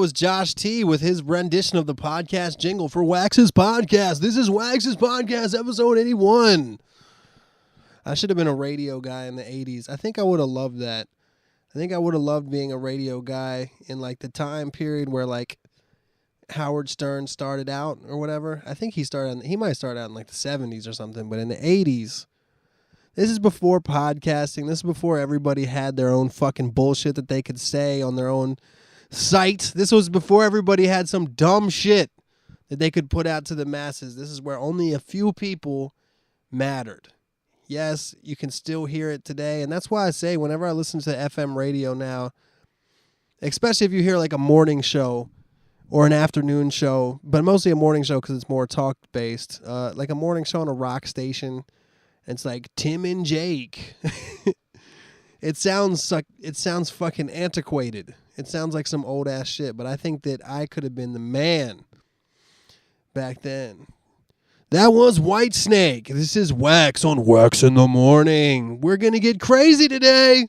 was Josh T with his rendition of the podcast jingle for Wax's Podcast. This is Wax's Podcast, episode 81. I should have been a radio guy in the 80s. I think I would have loved that. I think I would have loved being a radio guy in like the time period where like Howard Stern started out or whatever. I think he might start out in like the 70s or something, but in the 80s. This is before podcasting. This is before everybody had their own fucking bullshit that they could say on their own site. This was before everybody had some dumb shit that they could put out to the masses. This is where only a few people mattered. Yes, you can still hear it today. And that's why I say whenever I listen to FM radio now, especially if you hear like a morning show or an afternoon show, but mostly a morning show because it's more talk-based, like a morning show on a rock station, it's like Tim and Jake. It sounds fucking antiquated. It sounds like some old ass shit, but I think that I could have been the man back then. That was Whitesnake. This is Wax on Wax in the Morning. We're gonna get crazy today.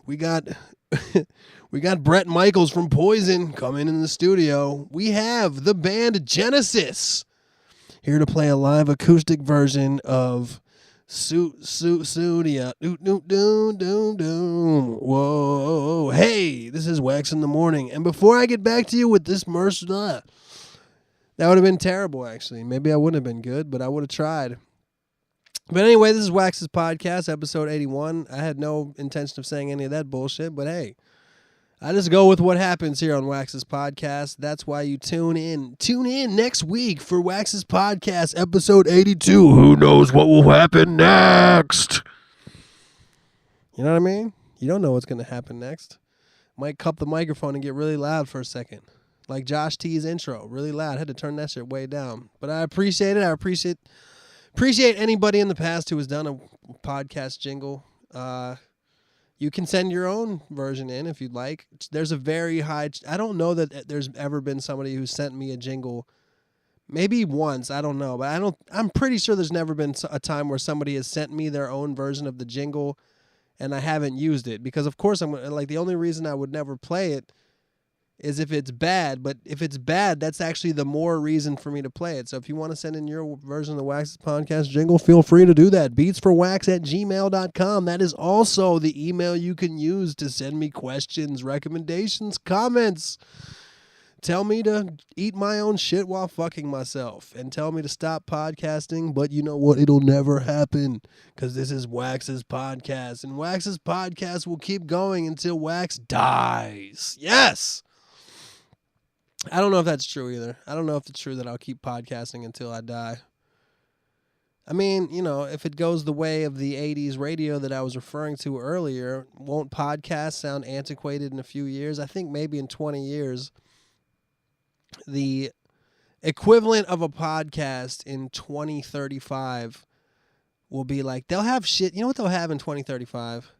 We got Brett Michaels from Poison coming in the studio. We have the band Genesis here to play a live acoustic version of Sudia. Whoa. Hey, this is Wax in the Morning. And before I get back to you with this that would have been terrible, actually. Maybe I wouldn't have been good, but I would have tried. But anyway, this is Wax's Podcast, episode 81. I had no intention of saying any of that bullshit, but hey, I just go with what happens here on Wax's Podcast. That's why you tune in. Tune in next week for Wax's Podcast, episode 82. Who knows what will happen next? You know what I mean? You don't know what's going to happen next. Might cup the microphone and get really loud for a second. Like Josh T's intro, really loud. I had to turn that shit way down. But I appreciate it. I appreciate anybody in the past who has done a podcast jingle. You can send your own version in if you'd like. There's a very high... I don't know that there's ever been somebody who sent me a jingle. Maybe once, I don't know. But I'm pretty sure there's never been a time where somebody has sent me their own version of the jingle and I haven't used it. Because, of course, the only reason I would never play it is if it's bad. But if it's bad, that's actually the more reason for me to play it. So if you want to send in your version of the Wax's Podcast jingle, feel free to do that. beatsforwax@gmail.com. That is also the email you can use to send me questions, recommendations, comments. Tell me to eat my own shit while fucking myself. And tell me to stop podcasting. But you know what? It'll never happen. Because this is Wax's Podcast. And Wax's Podcast will keep going until Wax dies. Yes! I don't know if that's true either. I don't know if it's true that I'll keep podcasting until I die. I mean, you know, if it goes the way of the 80s radio that I was referring to earlier, won't podcasts sound antiquated in a few years? I think maybe in 20 years, the equivalent of a podcast in 2035 will be like, they'll have shit. You know what they'll have in 2035?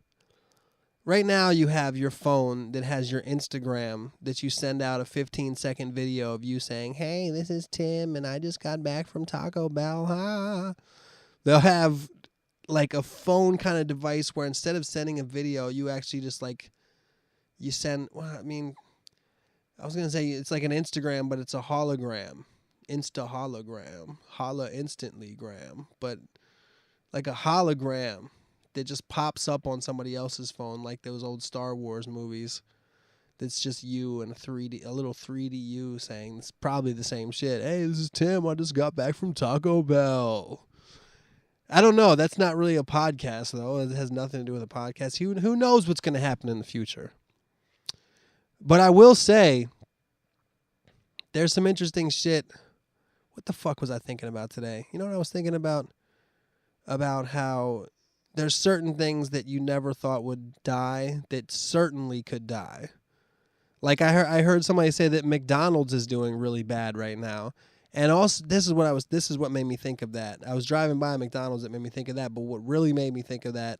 Right now, you have your phone that has your Instagram that you send out a 15-second video of you saying, hey, this is Tim, and I just got back from Taco Bell. Ha. They'll have like a phone kind of device where instead of sending a video, you actually just like, you send, well, I mean, I was going to say it's like an Instagram, but it's a hologram. Insta-hologram. Holla instantly-gram. But like a hologram that just pops up on somebody else's phone, like those old Star Wars movies. That's just you and a little 3D you saying it's probably the same shit. Hey, this is Tim. I just got back from Taco Bell. I don't know. That's not really a podcast, though. It has nothing to do with a podcast. Who knows what's going to happen in the future? But I will say, there's some interesting shit. What the fuck was I thinking about today? You know what I was thinking about? About how there's certain things that you never thought would die that certainly could die. Like I heard somebody say that McDonald's is doing really bad right now. And also this is what made me think of that. I was driving by McDonald's that made me think of that, but what really made me think of that,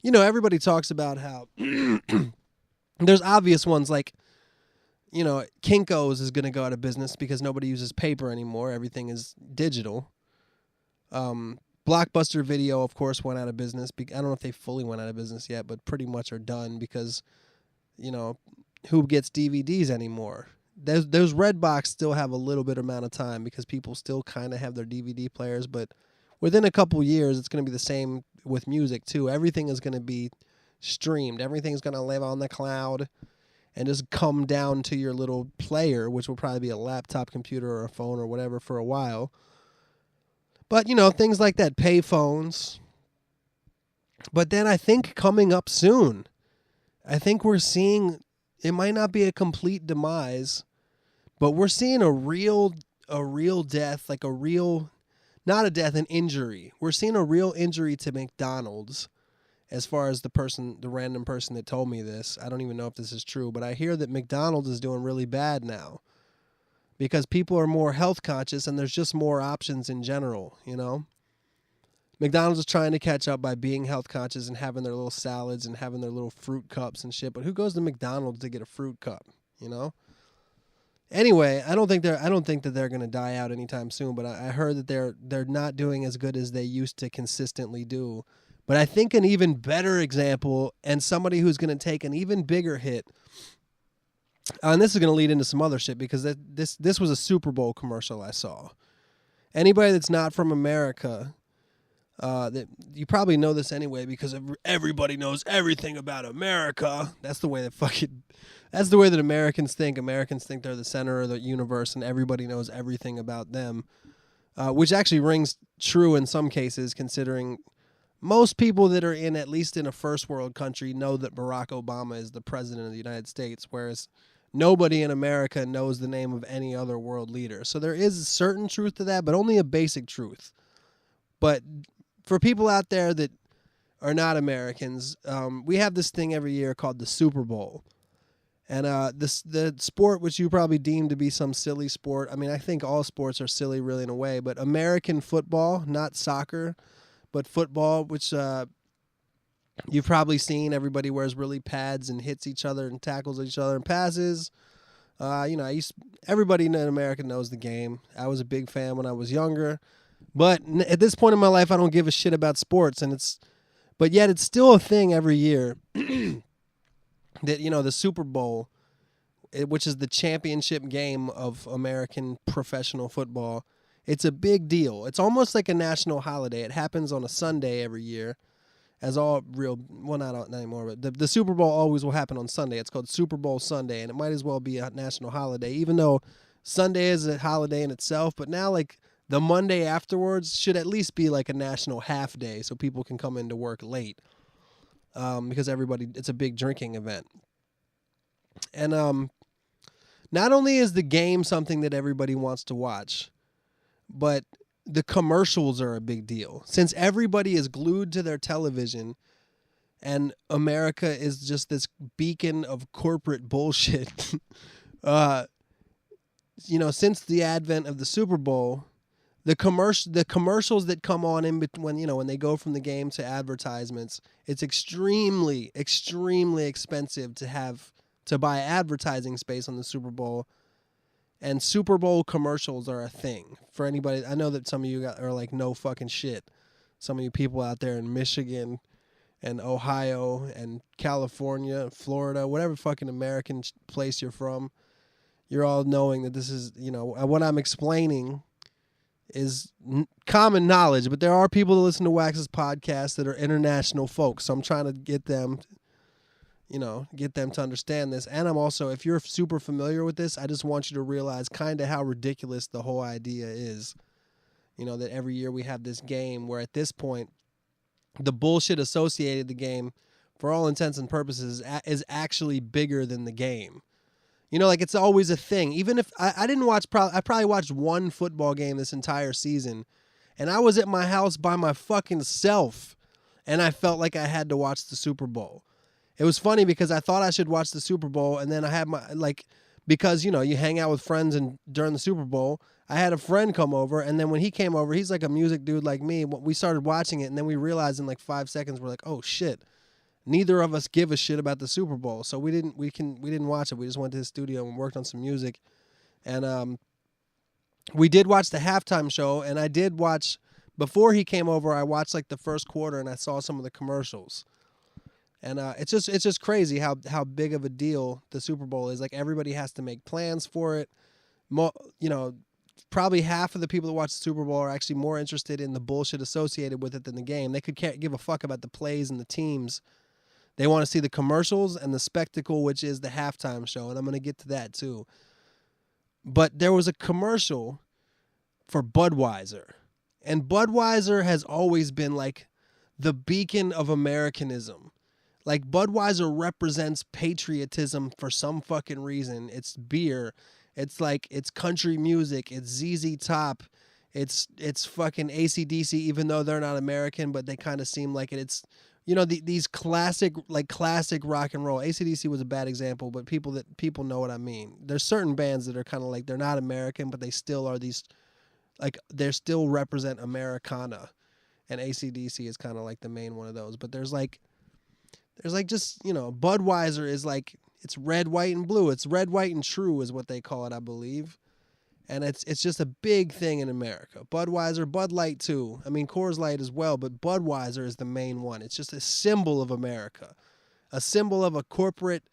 you know, everybody talks about how there's obvious ones like, you know, Kinko's is going to go out of business because nobody uses paper anymore. Everything is digital. Blockbuster Video, of course, went out of business. I don't know if they fully went out of business yet, but pretty much are done because, you know, who gets DVDs anymore. Those Redbox still have a little bit amount of time because people still kind of have their DVD players, but within a couple years, it's going to be the same with music too. Everything is going to be streamed. Everything's going to live on the cloud and just come down to your little player, which will probably be a laptop computer or a phone or whatever for a while. But, things like that, pay phones. But then I think coming up soon, I think we're seeing, it might not be a complete demise, but we're seeing a real death, like not a death, an injury. We're seeing a real injury to McDonald's as far as the random person that told me this. I don't even know if this is true, but I hear that McDonald's is doing really bad now because people are more health conscious and there's just more options in general, McDonald's is trying to catch up by being health conscious and having their little salads and having their little fruit cups and shit. But who goes to McDonald's to get a fruit cup, Anyway, I don't think that they're going to die out anytime soon, but I heard that they're not doing as good as they used to consistently do. But I think an even better example and somebody who's going to take an even bigger hit, and this is going to lead into some other shit because this was a Super Bowl commercial I saw. Anybody that's not from America, that you probably know this anyway because everybody knows everything about America. That's the way that Americans think. Americans think they're the center of the universe and everybody knows everything about them, which actually rings true in some cases considering most people that are at least in a first world country know that Barack Obama is the president of the United States, whereas nobody in America knows the name of any other world leader. So there is a certain truth to that, but only a basic truth. But for people out there that are not Americans, we have this thing every year called the Super Bowl. And the sport, which you probably deem to be some silly sport, I mean, I think all sports are silly really in a way, but American football, not soccer, but football, which you've probably seen, everybody wears really pads and hits each other and tackles each other and passes. Everybody in America knows the game. I was a big fan when I was younger. But at this point in my life, I don't give a shit about sports, but yet it's still a thing every year that, the Super Bowl, which is the championship game of American professional football, it's a big deal. It's almost like a national holiday. It happens on a Sunday every year, not anymore, but the Super Bowl always will happen on Sunday. It's called Super Bowl Sunday, and it might as well be a national holiday, even though Sunday is a holiday in itself, but now, the Monday afterwards should at least be like a national half day so people can come into work late because it's a big drinking event. And not only is the game something that everybody wants to watch, but the commercials are a big deal. Since everybody is glued to their television and America is just this beacon of corporate bullshit, since the advent of the Super Bowl, the commercials that come on in between, when they go from the game to advertisements, it's extremely, extremely expensive to buy advertising space on the Super Bowl. And Super Bowl commercials are a thing for anybody. I know that some of you are like, no fucking shit. Some of you people out there in Michigan and Ohio and California, Florida, whatever fucking American place you're from, you're all knowing that this is, what I'm explaining is common knowledge, but there are people that listen to Wax's podcast that are international folks, so I'm trying to get them to understand this. And I'm also, if you're super familiar with this, I just want you to realize kind of how ridiculous the whole idea is, that every year we have this game where at this point the bullshit associated with the game, for all intents and purposes, is actually bigger than the game. It's always a thing. Even if I didn't watch, I probably watched one football game this entire season, and I was at my house by my fucking self, and I felt like I had to watch the Super Bowl. It was funny because I thought I should watch the Super Bowl, and then I had because you hang out with friends, and during the Super Bowl, I had a friend come over, and then when he came over, he's like a music dude like me. We started watching it, and then we realized in 5 seconds, we're like, oh shit. Neither of us give a shit about the Super Bowl, so we didn't watch it. We just went to the studio and worked on some music, and we did watch the halftime show. And I did watch before he came over. I watched the first quarter, and I saw some of the commercials. And it's just crazy how big of a deal the Super Bowl is. Like, everybody has to make plans for it. You know, probably half of the people that watch the Super Bowl are actually more interested in the bullshit associated with it than the game. They can't give a fuck about the plays and the teams. They want to see the commercials and the spectacle, which is the halftime show, and I'm going to get to that too. But there was a commercial for Budweiser, and Budweiser has always been like the beacon of Americanism. Like, Budweiser represents patriotism for some fucking reason. It's beer. It's like, it's country music. It's ZZ Top. It's fucking AC/DC, even though they're not American, but they kind of seem like it. It's, you know, these classic rock and roll. AC/DC was a bad example, but people know what I mean. There's certain bands that are kind of like, they're not American, but they still are these, like, they still represent Americana. And AC/DC is kind of like the main one of those. But there's just, you know, Budweiser is like, it's red, white, and blue. It's red, white, and true is what they call it, I believe. And it's just a big thing in America. Budweiser, Bud Light too. I mean, Coors Light as well, but Budweiser is the main one. It's just a symbol of America. A symbol of a corporate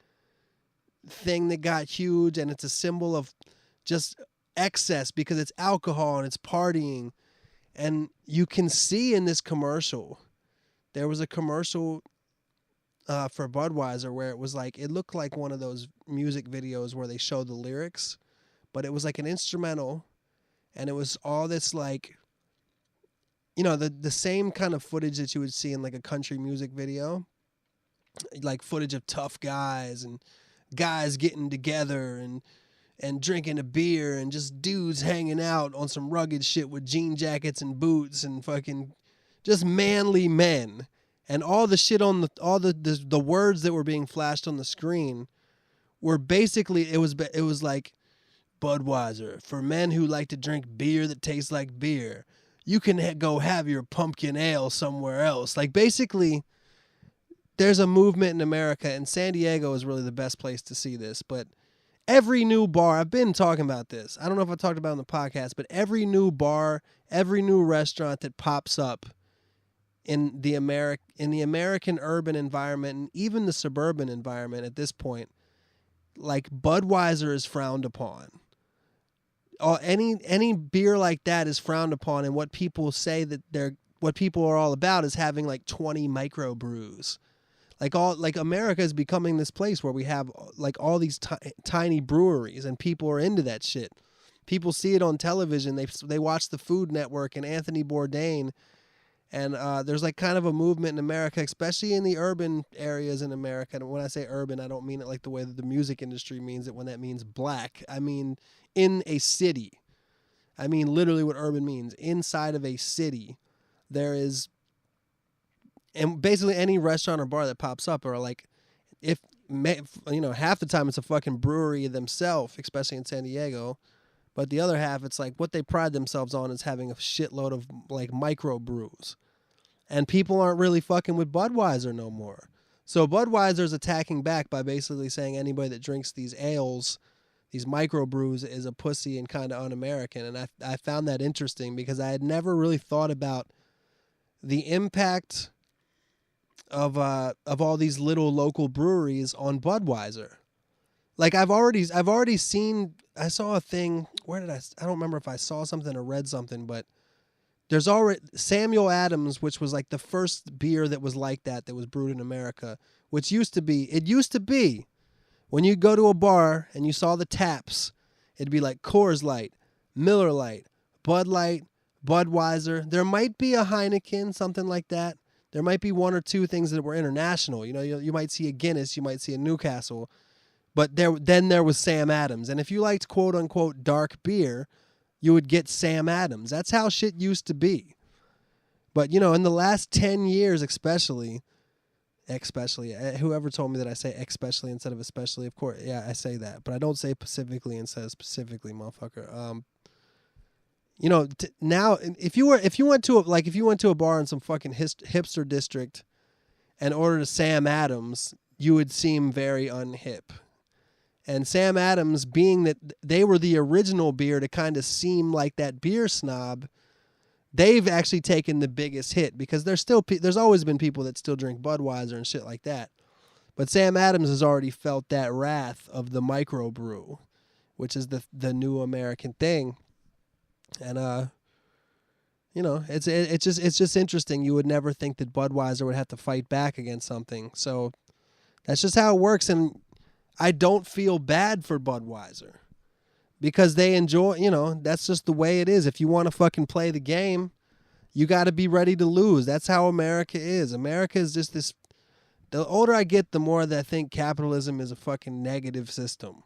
thing that got huge, and it's a symbol of just excess because it's alcohol and it's partying. And you can see in this commercial, there was a commercial for Budweiser where it was like, it looked like one of those music videos where they show the lyrics, but it was like an instrumental, and it was all this, like, you know, the same kind of footage that you would see in like a country music video, like footage of tough guys and guys getting together and drinking a beer and just dudes hanging out on some rugged shit with jean jackets and boots and fucking just manly men. And all the shit on the words that were being flashed on the screen were basically, it was like, Budweiser, for men who like to drink beer that tastes like beer. You can go have your pumpkin ale somewhere else. Like, basically, there's a movement in America, and San Diego is really the best place to see this. But every new bar, I've been talking about this. I don't know if I talked about it on the podcast, but every new bar, every new restaurant that pops up in the American urban environment, and even the suburban environment at this point, like, Budweiser is frowned upon. Any beer like that is frowned upon, and what people say what people are all about is having like 20 microbrews. Like America is becoming this place where we have like all these tiny breweries, and people are into that shit. People see it on television. They watch the Food Network and Anthony Bourdain. And there's like kind of a movement in America, especially in the urban areas in America. And when I say urban, I don't mean it like the way that the music industry means it when that means black. I mean in a city. I mean literally what urban means. Inside of a city, there is, and basically any restaurant or bar that pops up are like, if you know, half the time it's a fucking brewery themselves, especially in San Diego. But the other half, it's like what they pride themselves on is having a shitload of like microbrews. And people aren't really fucking with Budweiser no more. So Budweiser's attacking back by basically saying anybody that drinks these ales, these microbrews, is a pussy and kind of un-American. And I found that interesting because I had never really thought about the impact of all these little local breweries on Budweiser. Like, I've already seen, I saw a thing, I don't remember if I saw something or read something, but there's already Samuel Adams, which was like the first beer that was like that was brewed in America, which used to be when you go to a bar and you saw the taps, it'd be like Coors Light, Miller Lite, Bud Light, Budweiser. There might be a Heineken, something like that. There might be one or two things that were international. You know, you might see a Guinness, you might see a Newcastle. But there was Sam Adams. And if you liked quote-unquote dark beer, you would get Sam Adams. That's how shit used to be. But, you know, in the last 10 years especially, whoever told me that I say especially instead of especially, of course, yeah, I say that. But I don't say specifically instead of specifically, motherfucker. You know, now, if you went to a bar in some fucking hipster district and ordered a Sam Adams, you would seem very unhip. And Sam Adams, being that they were the original beer to kind of seem like that beer snob, they've actually taken the biggest hit because there's always been people that still drink Budweiser and shit like that. But Sam Adams has already felt that wrath of the microbrew, which is the new American thing. And it's just interesting. You would never think that Budweiser would have to fight back against something. So that's just how it works, and I don't feel bad for Budweiser because they enjoy, that's just the way it is. If you want to fucking play the game, you got to be ready to lose. That's how America is. America is just this. The older I get, the more that I think capitalism is a fucking negative system.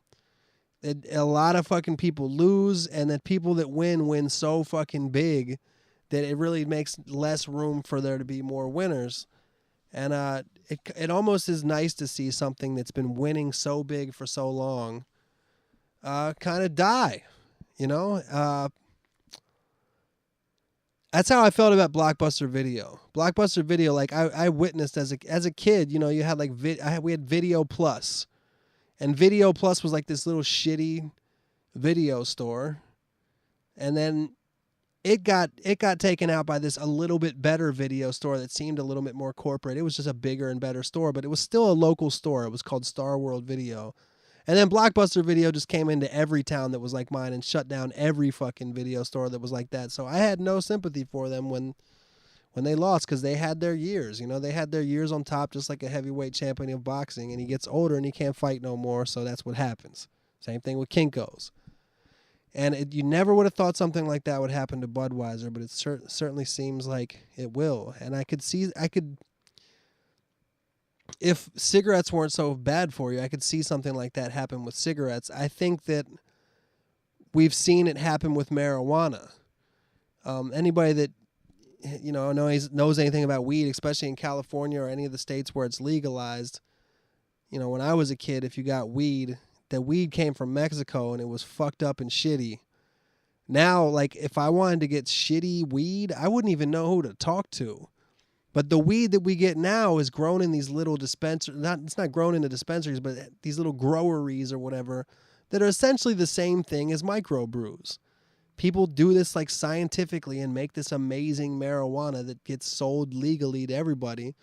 A lot of fucking people lose, and that people that win so fucking big that it really makes less room for there to be more winners. And it almost is nice to see something that's been winning so big for so long kind of die, That's how I felt about Blockbuster Video. Blockbuster Video, like I witnessed as a kid, you had like we had Video Plus, and Video Plus was like this little shitty video store, and then it got taken out by this a little bit better video store that seemed a little bit more corporate. It was just a bigger and better store, but it was still a local store. It was called Star World Video. And then Blockbuster Video just came into every town that was like mine and shut down every fucking video store that was like that. So I had no sympathy for them when they lost, because they had their years. They had their years on top, just like a heavyweight champion of boxing, and he gets older and he can't fight no more, so that's what happens. Same thing with Kinko's. And you never would have thought something like that would happen to Budweiser, but it certainly seems like it will. And if cigarettes weren't so bad for you, I could see something like that happen with cigarettes. I think that we've seen it happen with marijuana. Anybody that knows anything about weed, especially in California or any of the states where it's legalized, when I was a kid, if you got weed, that weed came from Mexico and it was fucked up and shitty. Now, like, if I wanted to get shitty weed, I wouldn't even know who to talk to. But the weed that we get now is grown in these little dispensaries. It's not grown in the dispensaries, but these little groweries or whatever that are essentially the same thing as microbrews. People do this like scientifically and make this amazing marijuana that gets sold legally to everybody.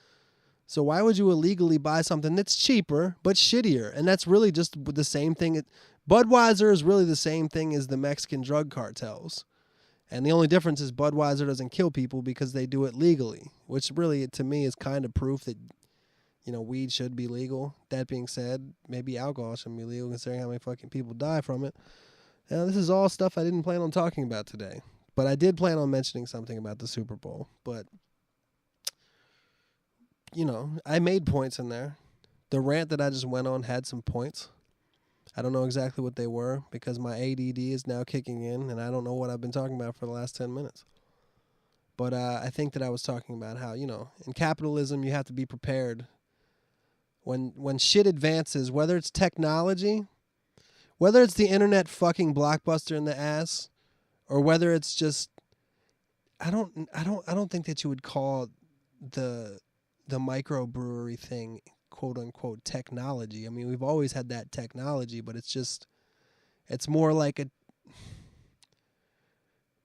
So why would you illegally buy something that's cheaper but shittier? And that's really just the same thing. Budweiser is really the same thing as the Mexican drug cartels. And the only difference is Budweiser doesn't kill people because they do it legally, which really, to me, is kind of proof that, weed should be legal. That being said, maybe alcohol shouldn't be legal considering how many fucking people die from it. Now, this is all stuff I didn't plan on talking about today. But I did plan on mentioning something about the Super Bowl. But I made points in there. The rant that I just went on had some points. I don't know exactly what they were because my ADD is now kicking in and I don't know what I've been talking about for the last 10 minutes. But I think that I was talking about how, in capitalism you have to be prepared. When shit advances, whether it's technology, whether it's the internet fucking Blockbuster in the ass, or whether it's just I don't think that you would call the microbrewery thing, quote unquote, technology. I mean, we've always had that technology, but it's more like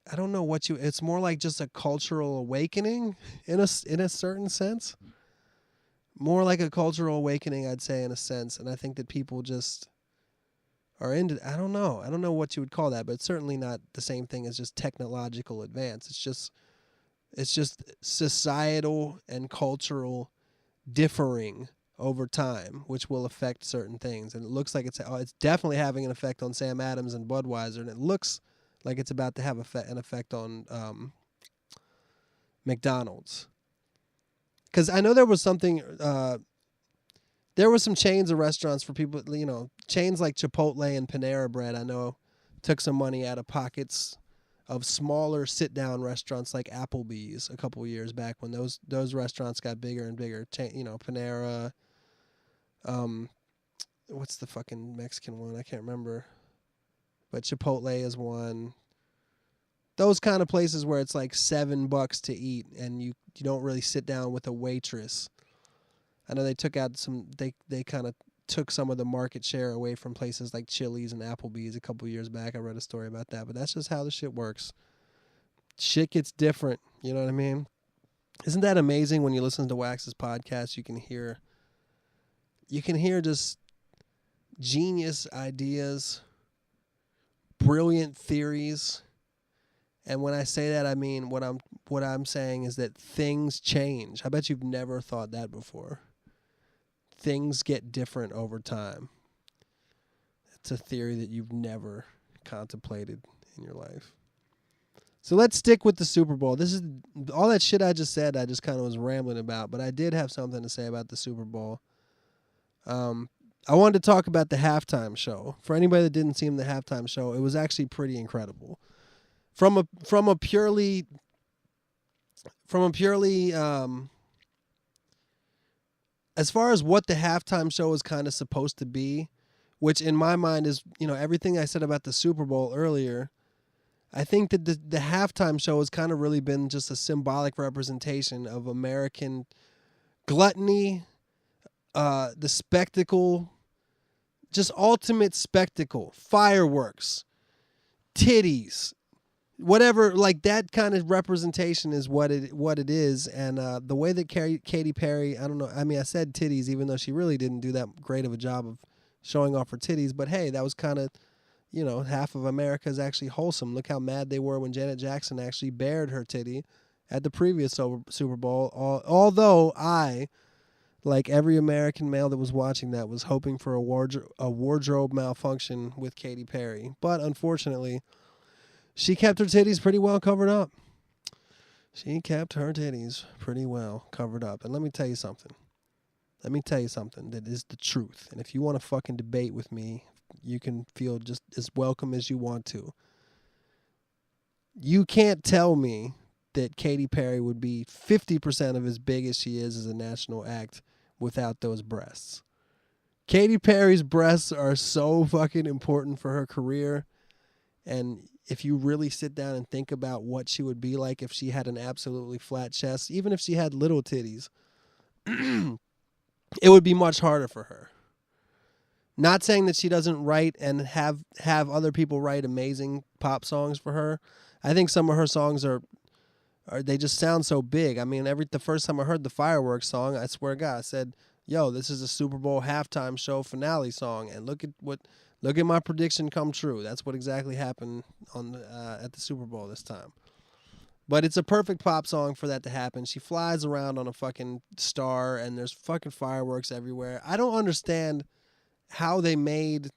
it's more like just a cultural awakening in a certain sense. More like a cultural awakening, I'd say, in a sense. And I think that people just are into, I don't know what you would call that, but it's certainly not the same thing as just technological advance. It's just societal and cultural differing over time, which will affect certain things. And it looks like it's definitely having an effect on Sam Adams and Budweiser, and it looks like it's about to have an effect on McDonald's. Because I know there was something, there were some chains of restaurants for people, chains like Chipotle and Panera Bread, I know, took some money out of pockets of smaller sit-down restaurants like Applebee's a couple years back when those restaurants got bigger and bigger. Panera, what's the fucking Mexican one? I can't remember. But Chipotle is one. Those kind of places where it's like $7 to eat and you don't really sit down with a waitress. I know they took out they kind of took some of the market share away from places like Chili's and Applebee's a couple years back. I read a story about that, but that's just how the shit works. shit gets different. You know what I mean? Isn't that amazing when you listen to Wax's podcast? You can hear just genius ideas, brilliant theories. And when I say that, I mean what I'm saying is that things change. I bet you've never thought that before. Things get different over time. It's a theory that you've never contemplated in your life. So let's stick with the Super Bowl. This is all that shit I just said. I just kind of was rambling about, but I did have something to say about the Super Bowl. I wanted to talk about the halftime show. For anybody that didn't see the halftime show, it was actually pretty incredible. From a purely as far as what the halftime show is kind of supposed to be, which in my mind is, everything I said about the Super Bowl earlier, I think that the halftime show has kind of really been just a symbolic representation of American gluttony, the spectacle, just ultimate spectacle, fireworks, titties, whatever, like that kind of representation is what it is. And the way that Katy Perry, I don't know, I mean, I said titties even though she really didn't do that great of a job of showing off her titties, but hey, that was kind of, half of America is actually wholesome. Look how mad they were when Janet Jackson actually bared her titty at the previous Super Bowl. Although I, like every American male that was watching that, was hoping for a wardrobe malfunction with Katy Perry. But unfortunately, she kept her titties pretty well covered up. She kept her titties pretty well covered up. And let me tell you something. That is the truth. And if you want to fucking debate with me, you can feel just as welcome as you want to. You can't tell me that Katy Perry would be 50% of as big as she is as a national act without those breasts. Katy Perry's breasts are so fucking important for her career. And if you really sit down and think about what she would be like if she had an absolutely flat chest, even if she had little titties, it would be much harder for her. Not saying that she doesn't write and have other people write amazing pop songs for her. I think some of her songs are they just sound so big. I mean, the first time I heard the Fireworks song, I swear to God, I said, "Yo, this is a Super Bowl halftime show finale song." And look at my prediction come true. That's what exactly happened at the Super Bowl this time. But it's a perfect pop song for that to happen. She flies around on a fucking star, and there's fucking fireworks everywhere. I don't understand how they made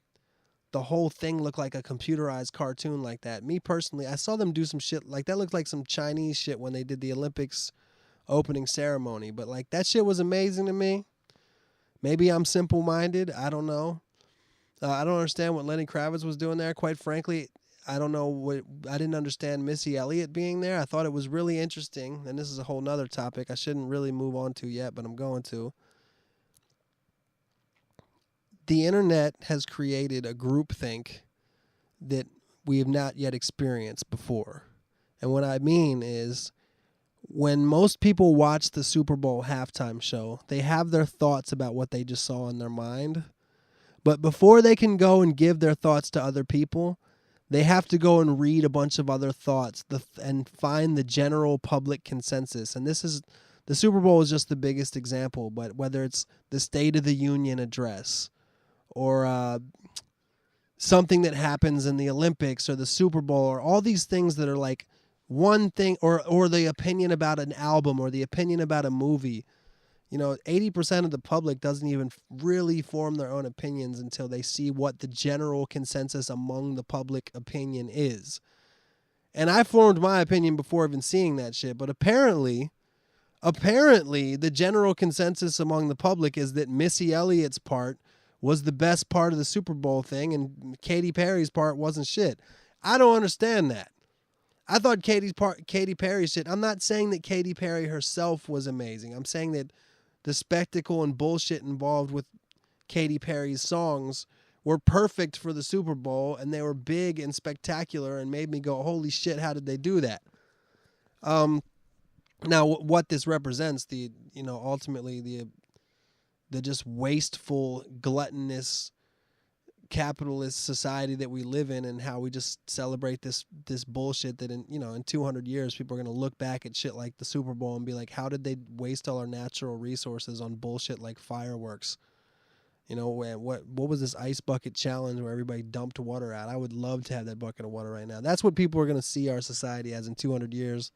the whole thing look like a computerized cartoon like that. Me personally, I saw them do some shit like that. Looked like some Chinese shit when they did the Olympics opening ceremony. But like that shit was amazing to me. Maybe I'm simple-minded. I don't know. I don't understand what Lenny Kravitz was doing there. Quite frankly, I don't know I didn't understand Missy Elliott being there. I thought it was really interesting. And this is a whole nother topic I shouldn't really move on to yet, but I'm going to. The internet has created a groupthink that we have not yet experienced before. And what I mean is, when most people watch the Super Bowl halftime show, they have their thoughts about what they just saw in their mind. But before they can go and give their thoughts to other people, they have to go and read a bunch of other thoughts and find the general public consensus. And the Super Bowl is just the biggest example, but whether it's the State of the Union address, or something that happens in the Olympics or the Super Bowl, or all these things that are like one thing, or the opinion about an album or the opinion about a movie. 80% of the public doesn't even really form their own opinions until they see what the general consensus among the public opinion is. And I formed my opinion before even seeing that shit, but apparently the general consensus among the public is that Missy Elliott's part was the best part of the Super Bowl thing, and Katy Perry's part wasn't shit. I don't understand that. I thought Katy Perry's shit. I'm not saying that Katy Perry herself was amazing. I'm saying that the spectacle and bullshit involved with Katy Perry's songs were perfect for the Super Bowl, and they were big and spectacular and made me go, holy shit, how did they do that? Now, what this represents, ultimately the just wasteful, gluttonous capitalist society that we live in, and how we just celebrate this bullshit that in 200 years people are going to look back at shit like the Super Bowl and be like, how did they waste all our natural resources on bullshit like fireworks? What was this ice bucket challenge where everybody dumped water out? I would love to have that bucket of water right now. That's what people are going to see our society as in 200 years.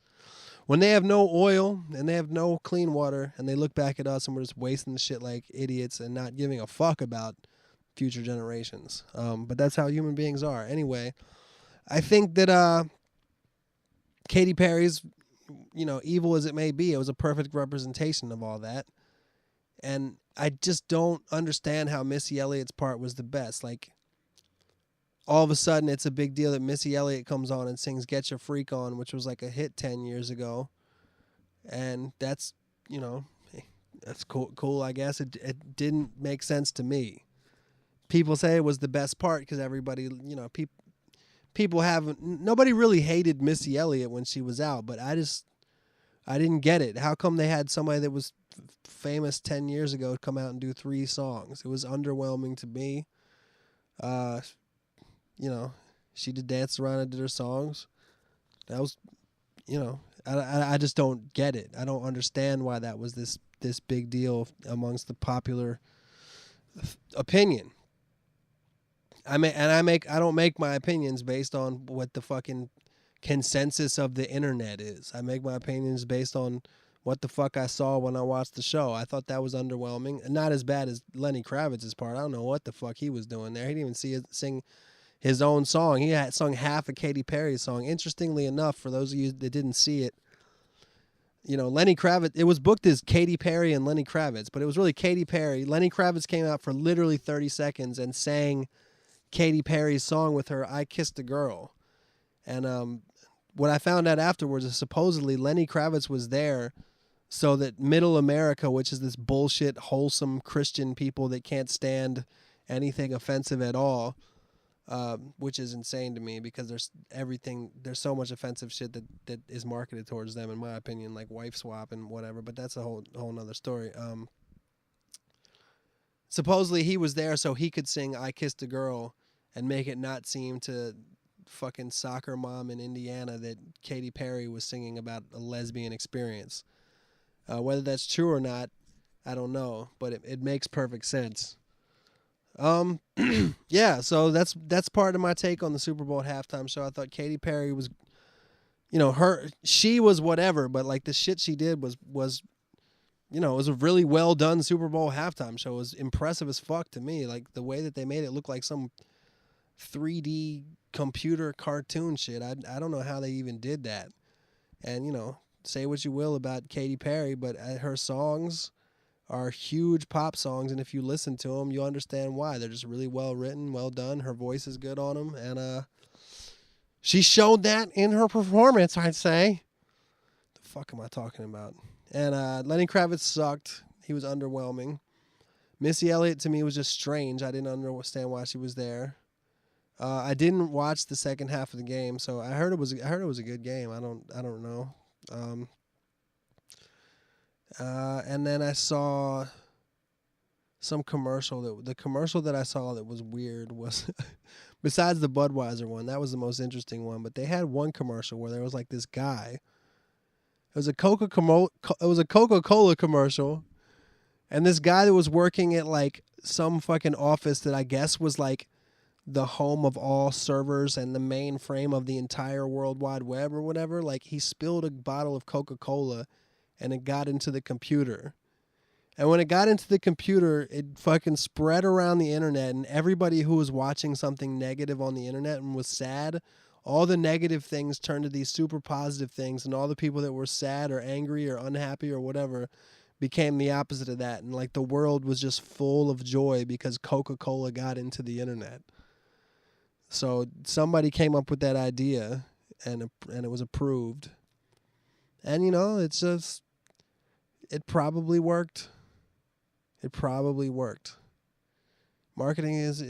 When they have no oil and they have no clean water, and they look back at us and we're just wasting the shit like idiots and not giving a fuck about future generations. But that's how human beings are. Anyway, I think that Katy Perry's, evil as it may be, it was a perfect representation of all that. And I just don't understand how Missy Elliott's part was the best. Like, all of a sudden, it's a big deal that Missy Elliott comes on and sings Get Your Freak On, which was like a hit 10 years ago. And that's, that's cool, I guess. It didn't make sense to me. People say it was the best part because everybody, people haven't, nobody really hated Missy Elliott when she was out, but I didn't get it. How come they had somebody that was famous 10 years ago come out and do 3 songs? It was underwhelming to me. She did Dance Around and did her songs. That was, I just don't get it. I don't understand why that was this big deal amongst the popular opinion. I don't make my opinions based on what the fucking consensus of the internet is. I make my opinions based on what the fuck I saw when I watched the show. I thought that was underwhelming. Not as bad as Lenny Kravitz's part. I don't know what the fuck he was doing there. He didn't even sing his own song. He had sung half of Katy Perry's song. Interestingly enough, for those of you that didn't see it, Lenny Kravitz, it was booked as Katy Perry and Lenny Kravitz, but it was really Katy Perry. Lenny Kravitz came out for literally 30 seconds and sang Katy Perry's song with her, I Kissed a Girl. And what I found out afterwards is supposedly Lenny Kravitz was there so that middle America, which is this bullshit, wholesome Christian people that can't stand anything offensive at all, which is insane to me because there's so much offensive shit that is marketed towards them, in my opinion, like wife swap and whatever, but that's a whole nother story. Supposedly he was there so he could sing I Kissed a Girl and make it not seem to fucking soccer mom in Indiana that Katy Perry was singing about a lesbian experience. Whether that's true or not, I don't know, but it makes perfect sense. Yeah, so that's part of my take on the Super Bowl halftime show. I thought Katy Perry was, she was whatever, but like the shit she did was it was a really well done Super Bowl halftime show. It was impressive as fuck to me. Like the way that they made it look like some 3D computer cartoon shit. I don't know how they even did that. And say what you will about Katy Perry, but her songs are huge pop songs, and if you listen to them, you'll understand why. They're just really well written, well done. Her voice is good on them, and she showed that in her performance, I'd say. The fuck am I talking about? And Lenny Kravitz sucked. He was underwhelming. Missy Elliott to me was just strange. I didn't understand why she was there. I didn't watch the second half of the game, so I heard it was a good game. I don't know. And then I saw some commercial. The commercial that I saw that was weird was, besides the Budweiser one, that was the most interesting one. But they had one commercial where there was like this guy. It was a Coca-Cola commercial, and this guy that was working at like some fucking office that I guess was like the home of all servers and the mainframe of the entire World Wide Web or whatever. Like he spilled a bottle of Coca-Cola and it got into the computer. And when it got into the computer, it fucking spread around the internet, and everybody who was watching something negative on the internet and was sad, all the negative things turned to these super positive things, and all the people that were sad or angry or unhappy or whatever became the opposite of that. And like the world was just full of joy because Coca-Cola got into the internet. So somebody came up with that idea, and it was approved. And it's just, it probably worked. It probably worked. Marketing is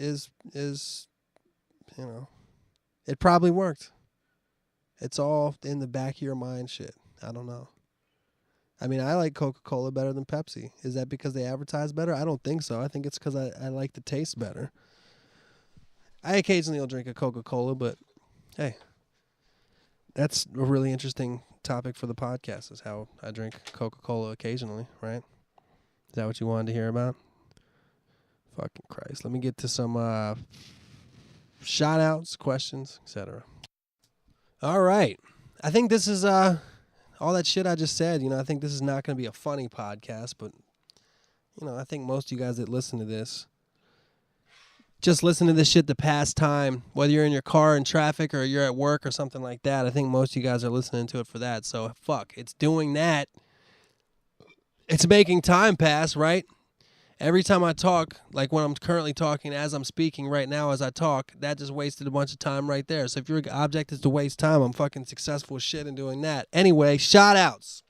it probably worked. It's all in the back of your mind shit. I don't know. I mean, I like Coca-Cola better than Pepsi. Is that because they advertise better? I don't think so. I think it's because I like the taste better. I occasionally will drink a Coca-Cola, but hey, that's a really interesting topic for the podcast, is how I drink Coca-Cola occasionally, right? Is that what you wanted to hear about? Fucking Christ. Let me get to some shout-outs, questions, etc. All right. I think this is all that shit I just said. I think this is not going to be a funny podcast, but, I think most of you guys that listen to this just listen to this shit to pass time, whether you're in your car in traffic or you're at work or something like that. I think most of you guys are listening to it for that. So, fuck, it's doing that. It's making time pass, right? Every time I talk, like when I'm currently talking, as I'm speaking right now as I talk, that just wasted a bunch of time right there. So if your object is to waste time, I'm fucking successful as shit in doing that. Anyway, shout-outs.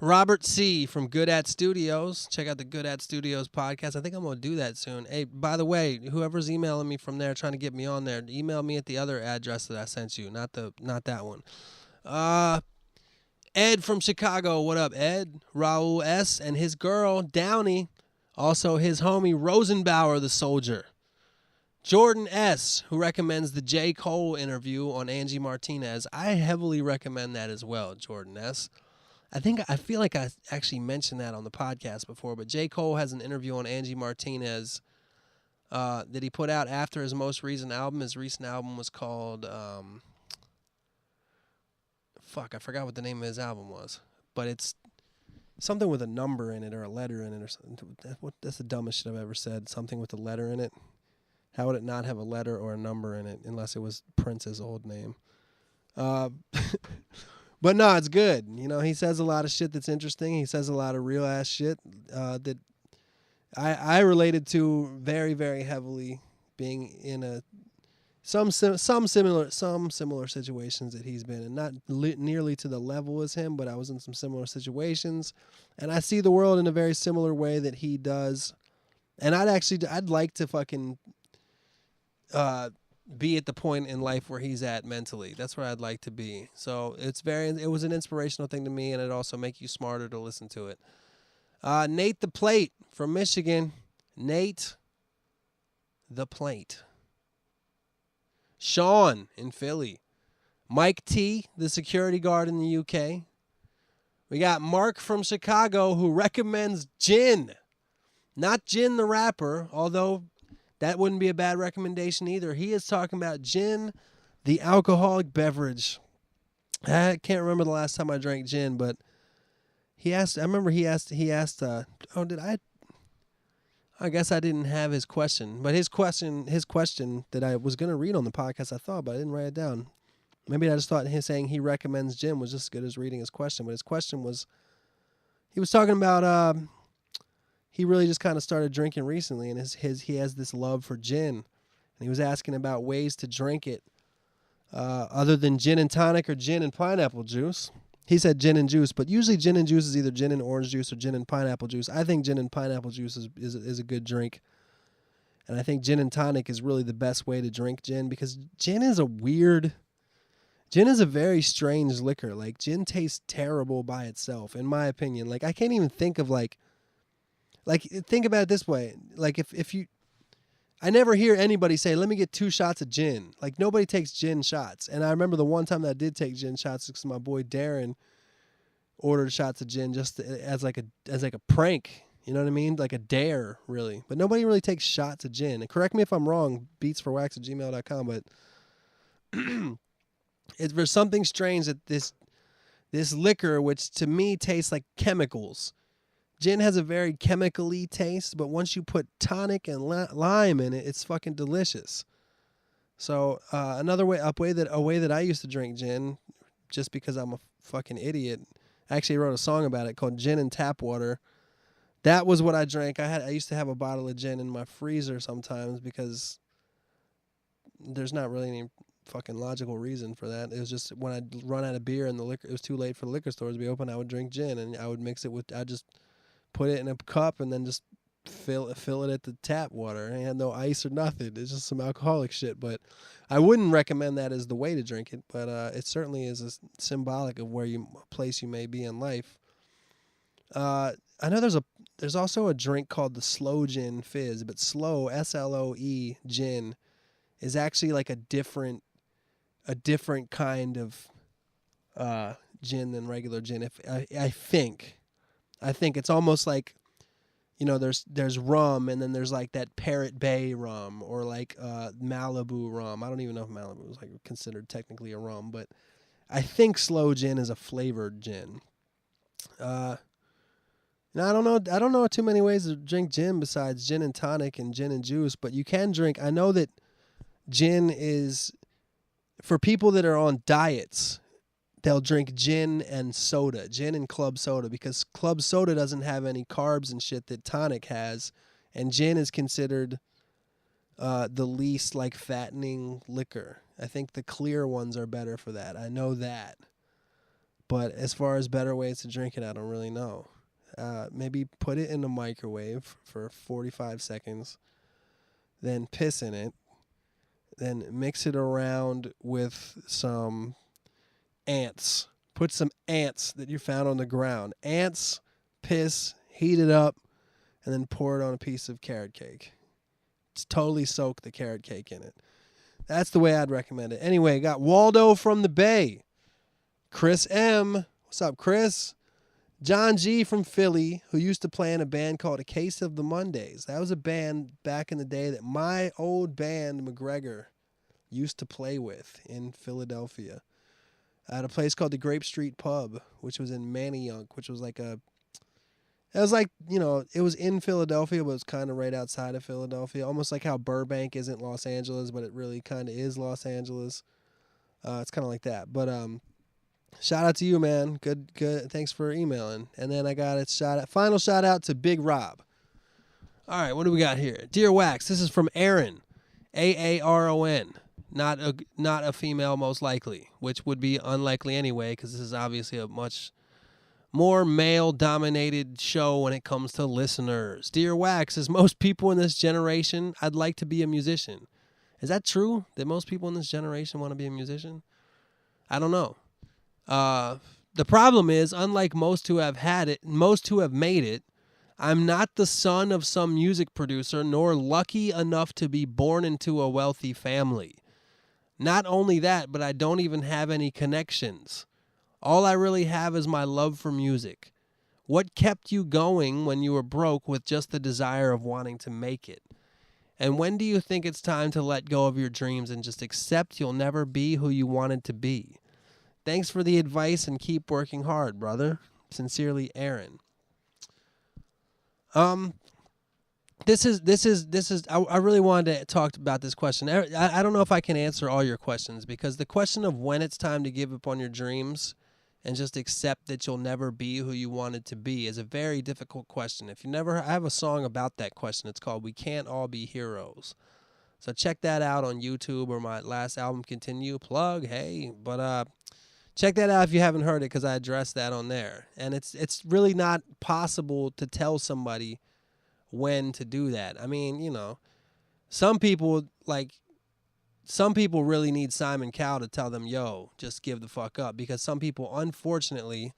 Robert C. from Good At Studios. Check out the Good At Studios podcast. I think I'm going to do that soon. Hey, by the way, whoever's emailing me from there trying to get me on there, email me at the other address that I sent you, not that one. Ed from Chicago. What up, Ed? Raul S. and his girl, Downey. Also his homie, Rosenbauer the Soldier. Jordan S., who recommends the J. Cole interview on Angie Martinez. I heavily recommend that as well, Jordan S. I feel like I actually mentioned that on the podcast before, but J. Cole has an interview on Angie Martinez that he put out after his most recent album. His recent album was called, I forgot what the name of his album was, but it's something with a number in it or a letter in it or something. That's the dumbest shit I've ever said. Something with a letter in it. How would it not have a letter or a number in it unless it was Prince's old name? But no, it's good. He says a lot of shit that's interesting. He says a lot of real ass shit that I related to very, very heavily, being in some similar situations that he's been in. Not nearly to the level as him, but I was in some similar situations, and I see the world in a very similar way that he does. And I'd like to fucking be at the point in life where he's at mentally. That's where I'd like to be. So it was an inspirational thing to me, and it also make you smarter to listen to it. Nate the Plate from Michigan. Nate the Plate. Sean in Philly. Mike T, the security guard in the UK. We got Mark from Chicago, who recommends gin. Not Gin the rapper, although that wouldn't be a bad recommendation either. He is talking about gin, the alcoholic beverage. I can't remember the last time I drank gin, but he asked. I guess I didn't have his question, but his question that I was going to read on the podcast, I thought, but I didn't write it down. Maybe I just thought him saying he recommends gin was just as good as reading his question, but his question was, he was talking about, he really just kind of started drinking recently, and he has this love for gin, and he was asking about ways to drink it other than gin and tonic or gin and pineapple juice. He said gin and juice, but usually gin and juice is either gin and orange juice or gin and pineapple juice. I think gin and pineapple juice is a good drink, and I think gin and tonic is really the best way to drink gin, because gin is a very strange liquor. Like, gin tastes terrible by itself, in my opinion. Like, I can't even think of think about it this way. Like, if you, I never hear anybody say, let me get 2 shots of gin. Like, nobody takes gin shots. And I remember the one time that I did take gin shots because my boy Darren ordered shots of gin just as like a prank. You know what I mean? Like a dare, really. But nobody really takes shots of gin. And correct me if I'm wrong, beatsforwax@gmail.com, but there's something strange that this liquor, which to me tastes like chemicals. Gin has a very chemical-y taste, but once you put tonic and lime in it, it's fucking delicious. So a way that I used to drink gin, just because I'm a fucking idiot, I actually wrote a song about it called Gin and Tap Water. That was what I drank. I used to have a bottle of gin in my freezer sometimes, because there's not really any fucking logical reason for that. It was just when I'd run out of beer and it was too late for the liquor stores to be open, I would drink gin, and I would mix it with, I'd just put it in a cup and then just fill it at the tap water. It had no ice or nothing. It's just some alcoholic shit. But I wouldn't recommend that as the way to drink it. But it certainly is a symbolic of place you may be in life. I know there's there's also a drink called the Sloe Gin Fizz, but Sloe, SLOE gin, is actually like a different kind of gin than regular gin. I think it's almost like, there's rum, and then there's like that Parrot Bay rum, or like Malibu rum. I don't even know if Malibu is like considered technically a rum, but I think Sloe Gin is a flavored gin. Now I don't know too many ways to drink gin besides gin and tonic and gin and juice, but you can drink. I know that gin is for people that are on diets. They'll drink gin and soda, gin and club soda, because club soda doesn't have any carbs and shit that tonic has, and gin is considered the least like fattening liquor. I think the clear ones are better for that. I know that. But as far as better ways to drink it, I don't really know. Maybe put it in the microwave for 45 seconds, then piss in it, then mix it around with some ants. Put some ants that you found on the ground. Ants, piss, heat it up, and then pour it on a piece of carrot cake. Just totally soak the carrot cake in it. That's the way I'd recommend it. Anyway, got Waldo from the Bay. Chris M. What's up, Chris? John G. from Philly, who used to play in a band called A Case of the Mondays. That was a band back in the day that my old band, McGregor, used to play with in Philadelphia. At a place called the Grape Street Pub, which was in Manayunk, which was like it was in Philadelphia, but it was kind of right outside of Philadelphia. Almost like how Burbank isn't Los Angeles, but it really kind of is Los Angeles. It's kind of like that. But shout out to you, man. Good. Thanks for emailing. And then I got final shout out to Big Rob. All right, what do we got here? Dear Wax, this is from Aaron, Aaron. Not a female, most likely, which would be unlikely anyway, because this is obviously a much more male-dominated show when it comes to listeners. Dear Wax, as most people in this generation, I'd like to be a musician. Is that true? That most people in this generation want to be a musician? I don't know. The problem is, unlike most who have made it, I'm not the son of some music producer, nor lucky enough to be born into a wealthy family. Not only that, but I don't even have any connections. All I really have is my love for music. What kept you going when you were broke with just the desire of wanting to make it? And when do you think it's time to let go of your dreams and just accept you'll never be who you wanted to be? Thanks for the advice and keep working hard, brother. Sincerely, Aaron. This is. I really wanted to talk about this question. I don't know if I can answer all your questions, because the question of when it's time to give up on your dreams and just accept that you'll never be who you wanted to be is a very difficult question. I have a song about that question. It's called "We Can't All Be Heroes." So check that out on YouTube, or my last album, Continue. Plug, hey, but check that out if you haven't heard it, because I addressed that on there. And it's really not possible to tell somebody when to do that. I mean, some people really need Simon Cowell to tell them, yo, just give the fuck up, because some people, unfortunately,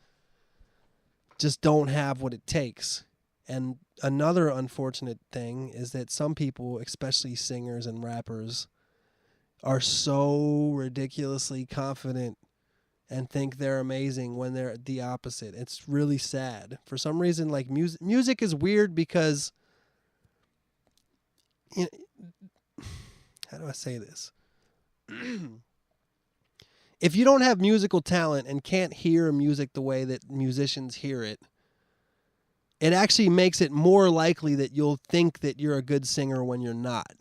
just don't have what it takes. And another unfortunate thing is that some people, especially singers and rappers, are so ridiculously confident and think they're amazing when they're the opposite. It's really sad. For some reason, like music is weird because, how do I say this? If you don't have musical talent and can't hear music the way that musicians hear it, it actually makes it more likely that you'll think that you're a good singer when you're not.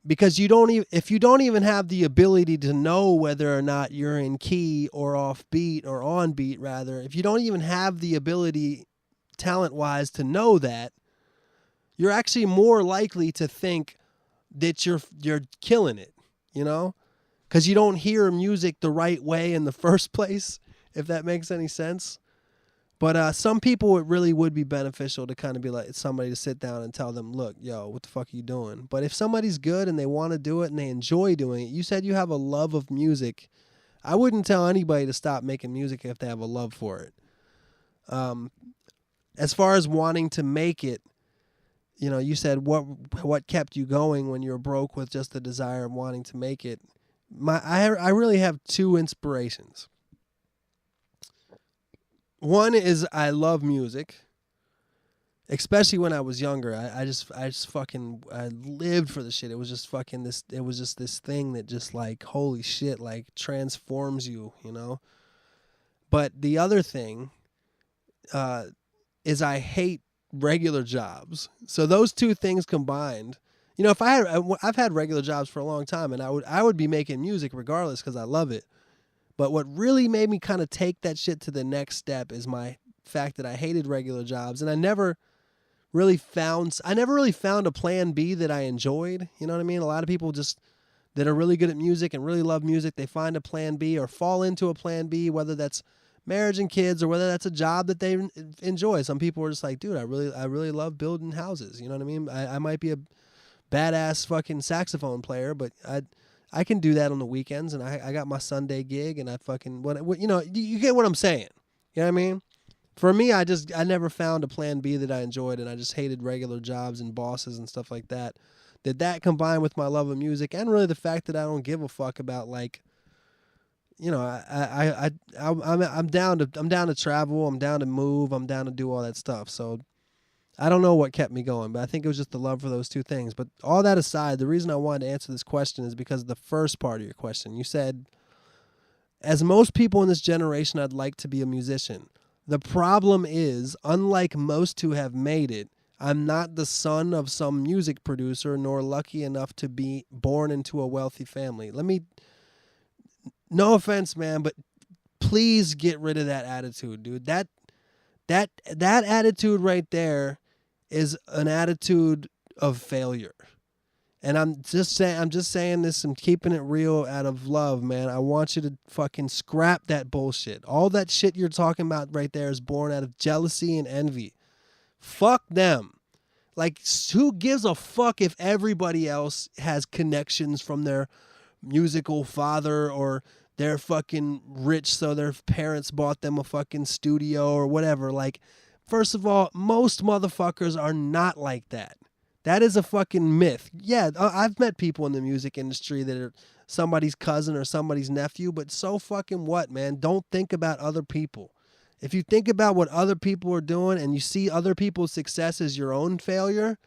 Because if you don't even have the ability to know whether or not you're in key or off beat, or on beat rather, if you don't even have the ability talent-wise to know that, you're actually more likely to think that you're killing it, because you don't hear music the right way in the first place, if that makes any sense. But some people, it really would be beneficial to kind of be like somebody to sit down and tell them, look, yo, what the fuck are you doing? But if somebody's good and they want to do it and they enjoy doing it, you said you have a love of music. I wouldn't tell anybody to stop making music if they have a love for it. as far as wanting to make it, you know, you said what kept you going when you were broke with just the desire of wanting to make it. I really have two inspirations. One is I love music, especially when I was younger. I lived for the shit. It was just fucking this. It was just this thing that just like, holy shit, like transforms you, you know. But the other thing is I hate regular jobs. So those two things combined, you know, I've had regular jobs for a long time, and I would be making music regardless because I love it. But what really made me kind of take that shit to the next step is my fact that I hated regular jobs, and I never really found a plan B that I enjoyed. You know what I mean? A lot of people just that are really good at music and really love music, they find a plan B or fall into a plan B, whether that's marriage and kids or whether that's a job that they enjoy. Some people are just like, dude, I really love building houses. You know what I mean? I might be a badass fucking saxophone player, but I can do that on the weekends, and I got my Sunday gig, and I fucking what you know, you get what I'm saying. You know what I mean? For me, I never found a plan B that I enjoyed, and I just hated regular jobs and bosses and stuff like that. That combined with my love of music and really the fact that I don't give a fuck about, like, you know, I'm down to travel, I'm down to move, I'm down to do all that stuff. So I don't know what kept me going, but I think it was just the love for those two things. But all that aside, the reason I wanted to answer this question is because of the first part of your question. You said, as most people in this generation, I'd like to be a musician. The problem is, unlike most who have made it, I'm not the son of some music producer nor lucky enough to be born into a wealthy family. No offense, man, but please get rid of that attitude, dude. That attitude right there is an attitude of failure. And I'm just saying this and keeping it real out of love, man. I want you to fucking scrap that bullshit. All that shit you're talking about right there is born out of jealousy and envy. Fuck them. Like, who gives a fuck if everybody else has connections from their musical father, or they're fucking rich so their parents bought them a fucking studio or whatever? Like, first of all, most motherfuckers are not like that. That is a fucking myth. Yeah, I've met people in the music industry that are somebody's cousin or somebody's nephew, but so fucking what, man? Don't think about other people. If you think about what other people are doing and you see other people's success as your own failure,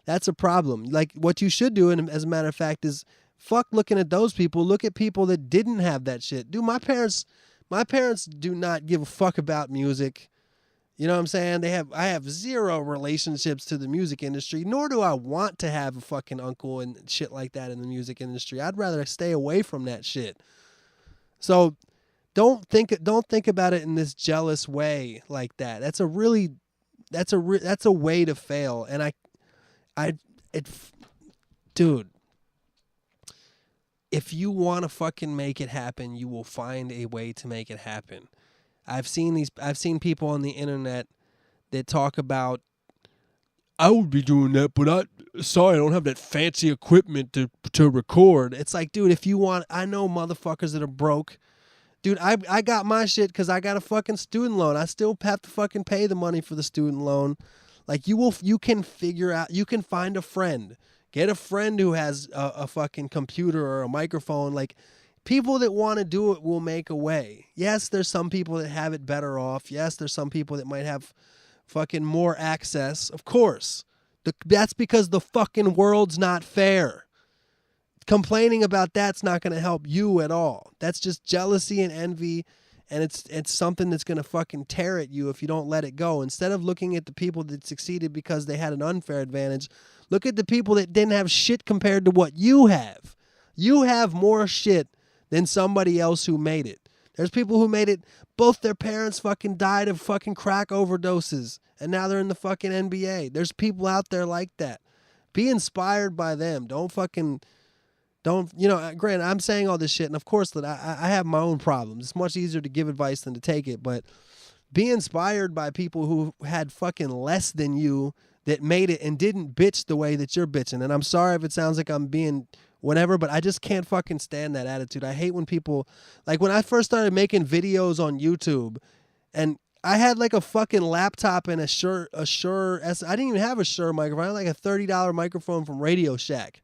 that's a problem. Like, what you should do, and as a matter of fact, is fuck looking at those people. Look at people that didn't have that shit. Dude, my parents do not give a fuck about music. You know what I'm saying? I have zero relationships to the music industry, nor do I want to have a fucking uncle and shit like that in the music industry. I'd rather stay away from that shit. So don't think about it in this jealous way like that. That's a way to fail. And dude, if you want to fucking make it happen, you will find a way to make it happen. I've seen people on the internet that talk about, I would be doing that, but I don't have that fancy equipment to record. It's like, dude, if you want, I know motherfuckers that are broke. Dude, I got my shit because I got a fucking student loan. I still have to fucking pay the money for the student loan. Like, you can figure out, you can find a friend. Get a friend who has a fucking computer or a microphone. Like, people that want to do it will make a way. Yes, there's some people that have it better off. Yes, there's some people that might have fucking more access. Of course. That's because the fucking world's not fair. Complaining about that's not going to help you at all. That's just jealousy and envy, and it's something that's going to fucking tear at you if you don't let it go. Instead of looking at the people that succeeded because they had an unfair advantage, look at the people that didn't have shit compared to what you have. You have more shit than somebody else who made it. There's people who made it, both their parents fucking died of fucking crack overdoses, and now they're in the fucking NBA. There's people out there like that. Be inspired by them. Granted, I'm saying all this shit, and of course that I have my own problems. It's much easier to give advice than to take it, but be inspired by people who had fucking less than you that made it and didn't bitch the way that you're bitching. And I'm sorry if it sounds like I'm being whatever, but I just can't fucking stand that attitude. I hate when people, like when I first started making videos on YouTube, and I had like a fucking laptop and a Shure I didn't even have a Shure microphone. I had like a $30 microphone from Radio Shack.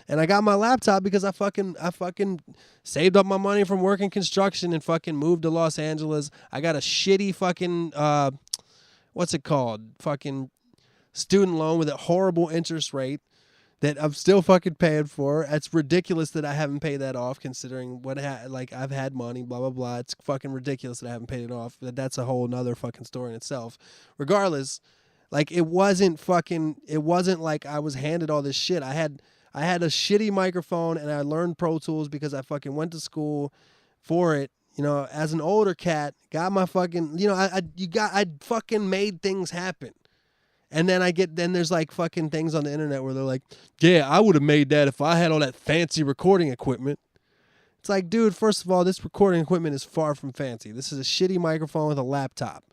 And I got my laptop because I fucking saved up my money from working construction and fucking moved to Los Angeles. I got a shitty fucking what's it called? Fucking student loan with a horrible interest rate that I'm still fucking paying for. It's ridiculous that I haven't paid that off, considering what like I've had money, blah blah blah. It's fucking ridiculous that I haven't paid it off. That's a whole nother fucking story in itself. Regardless, like it wasn't like I was handed all this shit. I had a shitty microphone and I learned Pro Tools because I fucking went to school for it. You know, as an older cat, got my fucking, you know, I fucking made things happen. And then there's like fucking things on the internet where they're like, yeah, I would have made that if I had all that fancy recording equipment. It's like, dude, first of all, this recording equipment is far from fancy. This is a shitty microphone with a laptop.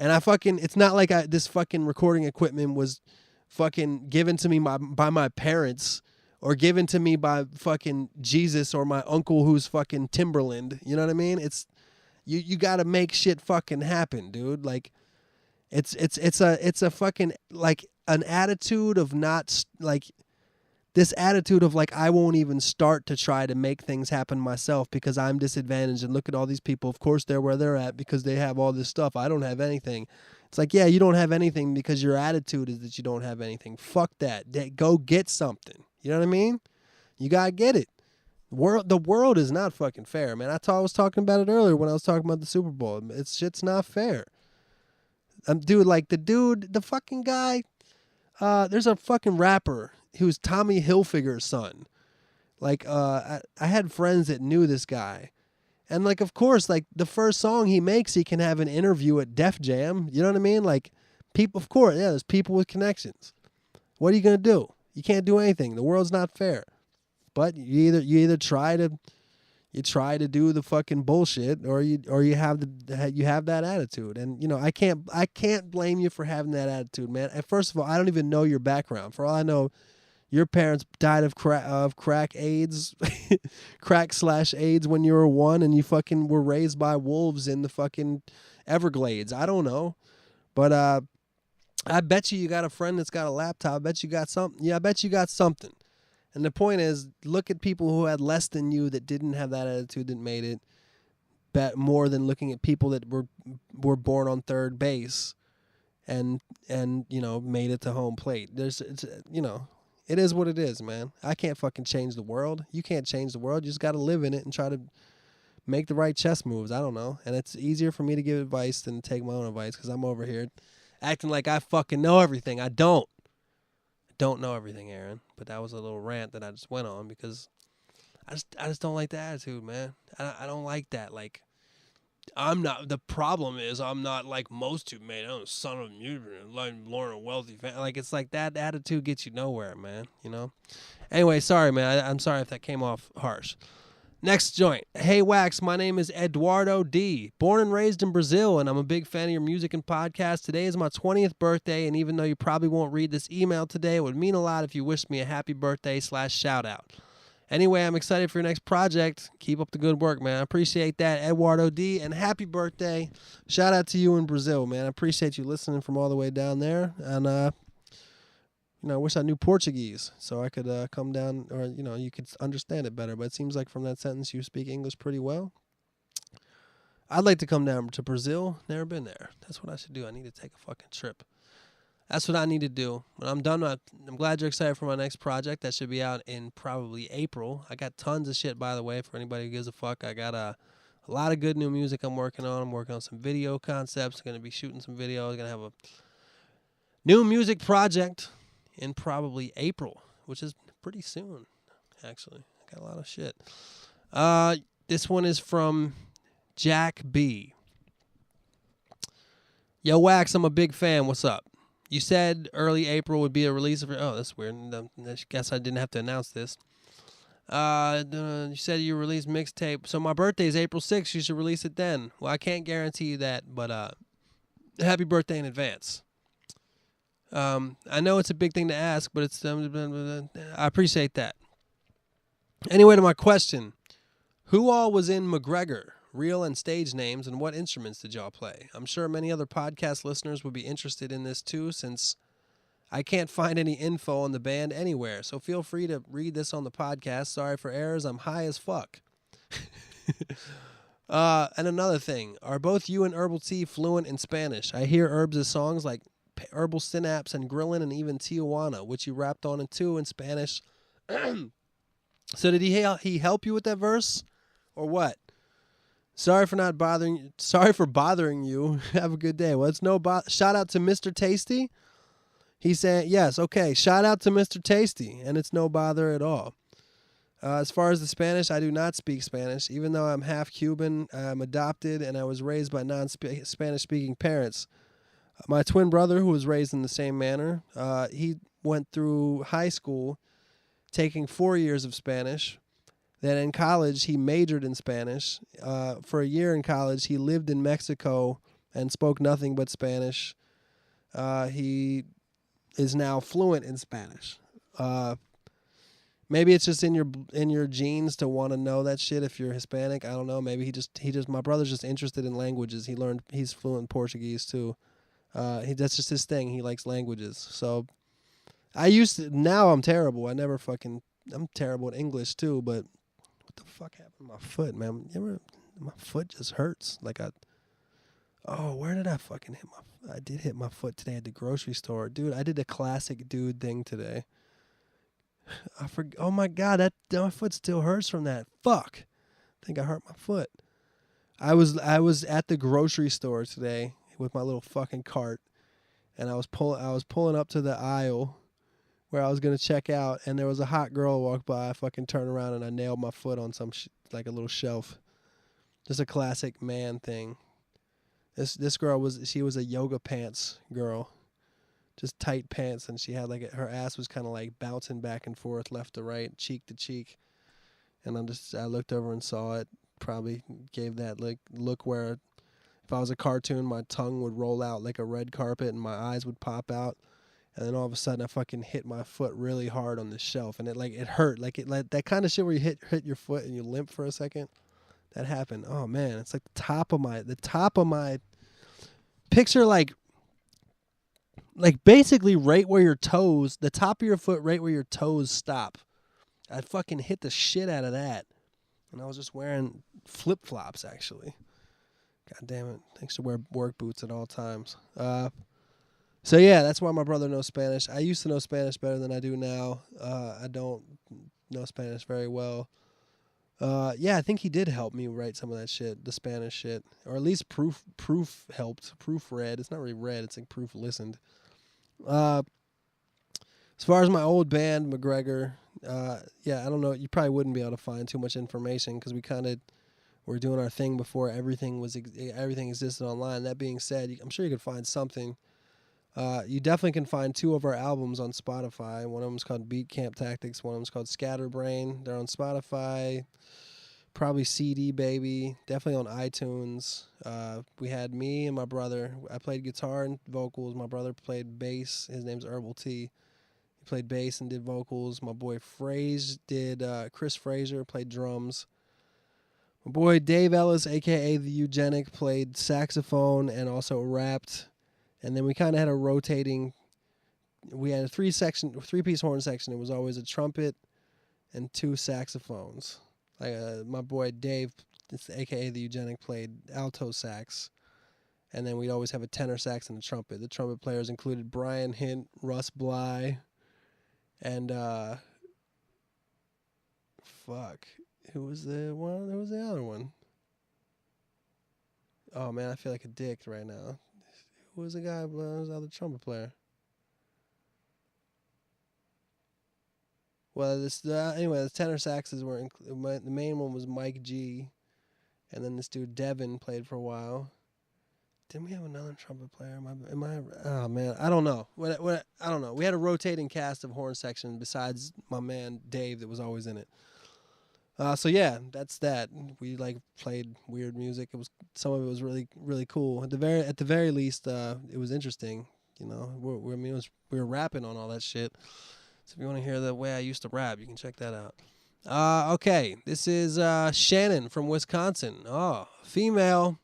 And it's not like this fucking recording equipment was fucking given to me by my parents or given to me by fucking Jesus or my uncle who's fucking Timberland. You know what I mean? It's you got to make shit fucking happen, dude. Like, It's a fucking like an attitude of not like this attitude of like I won't even start to try to make things happen myself because I'm disadvantaged and look at all these people. Of course they're where they're at because they have all this stuff. I don't have anything. It's like, yeah, you don't have anything because your attitude is that you don't have anything. Fuck that. Go get something. You know what I mean? You gotta get it. The world is not fucking fair, man. I was talking about it earlier when I was talking about the Super Bowl. Shit's not fair. Dude, like the fucking guy, there's a fucking rapper who's Tommy Hilfiger's son. Like, I had friends that knew this guy. And, like, of course, like, the first song he makes, he can have an interview at Def Jam. You know what I mean? Like, people, of course, yeah, there's people with connections. What are you going to do? You can't do anything. The world's not fair. But you either try to do the fucking bullshit, or you have that attitude. And you know, I can't blame you for having that attitude, man. And first of all, I don't even know your background. For all I know, your parents died of crack AIDS, crack/AIDS when you were 1, and you fucking were raised by wolves in the fucking Everglades. I don't know, but I bet you got a friend that's got a laptop. I bet you got something. Yeah, I bet you got something. And the point is, look at people who had less than you that didn't have that attitude that made it, more than looking at people that were born on third base and you know, made it to home plate. You know, it is what it is, man. I can't fucking change the world. You can't change the world. You just got to live in it and try to make the right chess moves. I don't know. And it's easier for me to give advice than to take my own advice because I'm over here acting like I fucking know everything. I don't know everything, Aaron, but that was a little rant that I just went on because I just don't like the attitude, man. I don't like that. Like, the problem is I'm not like most who made I'm a son of a mutant, like born a wealthy family. Like, it's like that attitude gets you nowhere, man, you know? Anyway, sorry, man. I'm sorry if that came off harsh. Next joint. Hey, Wax, my name is Eduardo D. Born and raised in Brazil, and I'm a big fan of your music and podcast. Today is my 20th birthday, and even though you probably won't read this email today, it would mean a lot if you wished me a happy birthday /shout-out. Anyway, I'm excited for your next project. Keep up the good work, man. I appreciate that, Eduardo D, and happy birthday. Shout out to you in Brazil, man. I appreciate you listening from all the way down there, and you know, I wish I knew Portuguese so I could come down, or, you know, you could understand it better. But it seems like from that sentence you speak English pretty well. I'd like to come down to Brazil. Never been there. That's what I should do. I need to take a fucking trip. That's what I need to do. When I'm done, I'm glad you're excited for my next project. That should be out in probably April. I got tons of shit, by the way, for anybody who gives a fuck. I got a lot of good new music I'm working on. I'm working on some video concepts. I'm going to be shooting some videos. I'm going to have a new music project in probably April, which is pretty soon, actually. I got a lot of shit. This one is from Jack B. Yo, Wax, I'm a big fan. What's up? You said early April would be a release of... Oh, that's weird. I guess I didn't have to announce this. You said you released mixtape. So my birthday is April 6th. You should release it then. Well, I can't guarantee you that, but happy birthday in advance. I know it's a big thing to ask, but it's I appreciate that. Anyway, to my question. Who all was in McGregor? real and stage names, and what instruments did y'all play? I'm sure many other podcast listeners would be interested in this too, since I can't find any info on the band anywhere, so feel free to read this on the podcast. Sorry for errors, I'm high as fuck. And another thing, are both you and Herbal Tea fluent in Spanish? I hear Herbs' songs like Herbal Synapse and Grillin' and even Tijuana, which you rapped on it too in Spanish. So did he help you with that verse, or what? Sorry for bothering you. Have a good day. Well, it's no shout out to Mr. Tasty. He's saying yes. Okay, shout out to Mr. Tasty, and it's no bother at all. As far as the Spanish, I do not speak Spanish, even though I'm half Cuban. I'm adopted, and I was raised by non-Spanish speaking parents. My twin brother, who was raised in the same manner, he went through high school taking 4 years of Spanish. Then in college, he majored in Spanish. For a year in college, he lived in Mexico and spoke nothing but Spanish. He is now fluent in Spanish. Maybe it's just in your genes to want to know that shit if you're Hispanic. I don't know. Maybe he just my brother's just interested in languages. He's fluent in Portuguese too. That's just his thing. He likes languages. So now I'm terrible. I'm terrible at English too, but what the fuck happened to my foot, man? My foot just hurts. Where did I fucking hit I did hit my foot today at the grocery store. Dude, I did a classic dude thing today. Oh my God, my foot still hurts from that. Fuck. I think I hurt my foot. I was at the grocery store today with my little fucking cart, and I was pulling up to the aisle where I was gonna check out, and there was a hot girl walk by. I fucking turned around and I nailed my foot on some like a little shelf. Just a classic man thing. This girl was a yoga pants girl, just tight pants, and she had her ass was kind of like bouncing back and forth, left to right, cheek to cheek, and I looked over and saw it. Probably gave that look where if I was a cartoon, my tongue would roll out like a red carpet and my eyes would pop out, and then all of a sudden I fucking hit my foot really hard on the shelf, and it hurt that kind of shit where you hit your foot and you limp for a second. That happened. Oh man, it's like the top of my picture, like basically right where your toes, the top of your foot, right where your toes stop. I fucking hit the shit out of that, and I was just wearing flip flops actually. God damn it! Thanks to wear work boots at all times. So yeah, that's why my brother knows Spanish. I used to know Spanish better than I do now. I don't know Spanish very well. Yeah, I think he did help me write some of that shit, the Spanish shit, or at least proof helped. Proofread. It's not really read. It's like proof listened. As far as my old band, McGregor, yeah, I don't know. You probably wouldn't be able to find too much information because we kind of were doing our thing before everything existed online. That being said, I'm sure you could find something. You definitely can find 2 of our albums on Spotify. One of them's called Beat Camp Tactics. One of them's called Scatterbrain. They're on Spotify, probably CD Baby, definitely on iTunes. We had me and my brother. I played guitar and vocals. My brother played bass. His name's Herbal Tea. He played bass and did vocals. My boy Chris Fraser played drums. My boy Dave Ellis, a.k.a. The Eugenic, played saxophone and also rapped. And then we kind of had a rotating, we had a 3-piece horn section. It was always a trumpet and 2 saxophones. My boy Dave, a.k.a. The Eugenic, played alto sax. And then we'd always have a tenor sax and a trumpet. The trumpet players included Brian Hint, Russ Bly, and, who was the other one? Oh man, I feel like a dick right now. Who was the guy? Who was the other trumpet player? Well, anyway, the tenor saxes were the main one was Mike G, and then this dude Devin played for a while. Didn't we have another trumpet player? Oh man, I don't know. I don't know. We had a rotating cast of horn section besides my man Dave that was always in it. So yeah, that's that. We played weird music. Some of it was really, really cool. At the very least, it was interesting. You know, we were rapping on all that shit. So if you want to hear the way I used to rap, you can check that out. Okay, this is Shannon from Wisconsin. Oh, female.